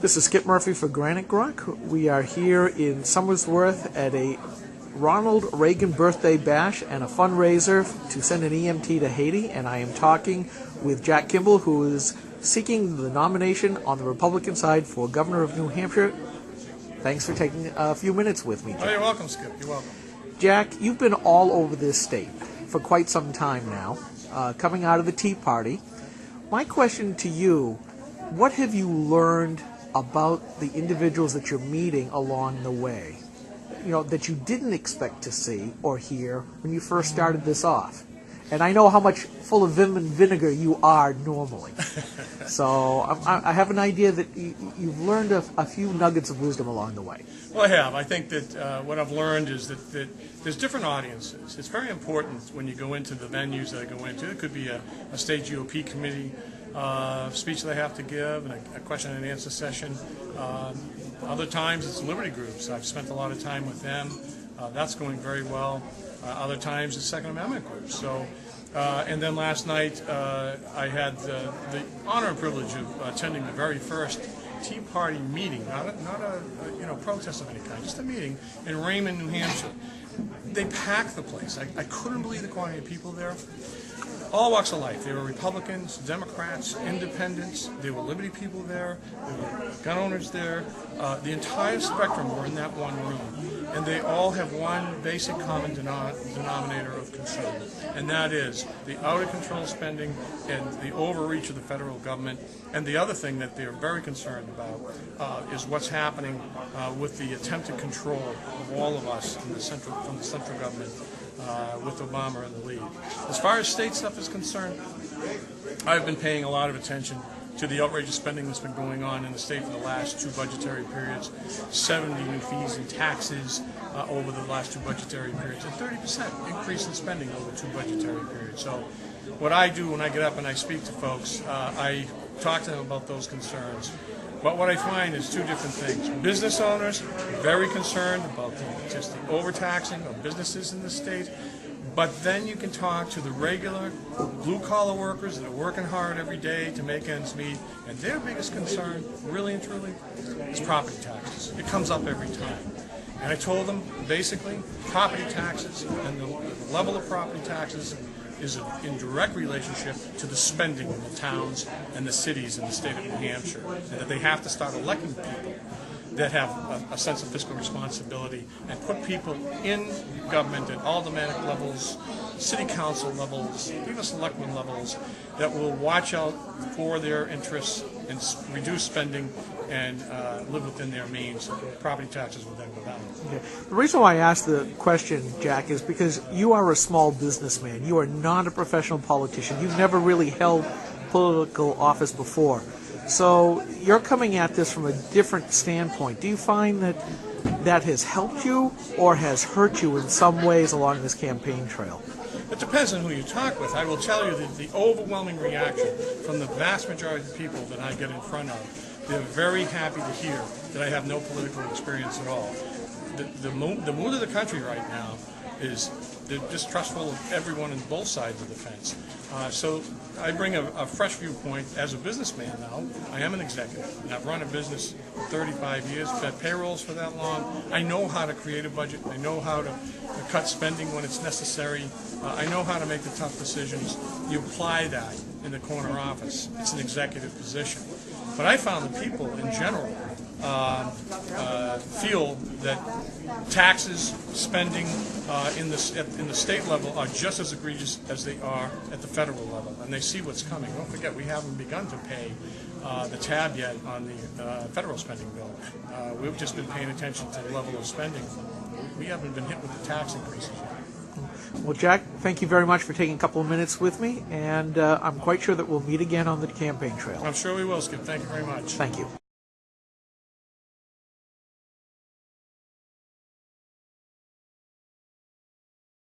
This is Skip Murphy for GraniteGrok. We are here in Somersworth at a Ronald Reagan birthday bash and a fundraiser to send an EMT to Haiti, and I am talking with Jack Kimball, who is seeking the nomination on the Republican side for governor of New Hampshire. Thanks for taking a few minutes with me, Jack. Oh, you're welcome, Skip. You're welcome. Jack, you've been all over this state for quite some time now, coming out of the Tea Party. My question to you, what have you learned about the individuals that you're meeting along the way, that you didn't expect to see or hear when you first started this off? And I know how much full of vim and vinegar you are normally. So I have an idea that you've learned a few nuggets of wisdom along the way. Well, I have. I think that what I've learned is that there's different audiences. It's very important when you go into the venues that I go into. It could be a state GOP committee speech that I have to give and a question and answer session. Other times it's Liberty groups. I've spent a lot of time with them. That's going very well. Other times it's Second Amendment groups. So, and then last night I had the honor and privilege of attending the very first Tea Party meeting, not a protest of any kind, just a meeting in Raymond, New Hampshire. They packed the place. I couldn't believe the quantity of people there. All walks of life. There were Republicans, Democrats, Independents. There were Liberty people there. There were gun owners there. The entire spectrum were in that one room. And they all have one basic common denominator of concern. And that is the out-of-control spending and the overreach of the federal government. And the other thing that they're very concerned about is what's happening with the attempted control of all of us from the central government. With Obama in the lead. As far as state stuff is concerned, I've been paying a lot of attention to the outrageous spending that's been going on in the state for the last two budgetary periods, 70 new fees and taxes over the last two budgetary periods, and 30% increase in spending over two budgetary periods. So what I do when I get up and I speak to folks, I talk to them about those concerns. But what I find is two different things. Business owners, very concerned about just the overtaxing of businesses in the state. But then you can talk to the regular blue-collar workers that are working hard every day to make ends meet, and their biggest concern, really and truly, is property taxes. It comes up every time. And I told them, basically, property taxes and the level of property taxes is in direct relationship to the spending in the towns and the cities in the state of New Hampshire, and that they have to start electing people that have a sense of fiscal responsibility and put people in government at aldermanic levels, city council levels, even selectmen levels, that will watch out for their interests and reduce spending and live within their means. Property taxes will then go down. Okay. The reason why I asked the question, Jack, is because you are a small businessman. You are not a professional politician. You've never really held political office before. So you're coming at this from a different standpoint. Do you find that that has helped you or has hurt you in some ways along this campaign trail? It depends on who you talk with. I will tell you that the overwhelming reaction from the vast majority of the people that I get in front of, they're very happy to hear that I have no political experience at all. The mood of the country right now is they're distrustful of everyone on both sides of the fence. So I bring a fresh viewpoint as a businessman now. I am an executive, and I've run a business for 35 years, had payrolls for that long. I know how to create a budget. I know how to cut spending when it's necessary. I know how to make the tough decisions. You apply that in the corner office. It's an executive position. But I found that people in general feel that taxes, spending in the state level are just as egregious as they are at the federal level, and they see what's coming. Don't forget, we haven't begun to pay the tab yet on the federal spending bill. We've just been paying attention to the level of spending. We haven't been hit with the tax increases yet. Well, Jack, thank you very much for taking a couple of minutes with me, and I'm quite sure that we'll meet again on the campaign trail. I'm sure we will, Skip. Thank you very much. Thank you.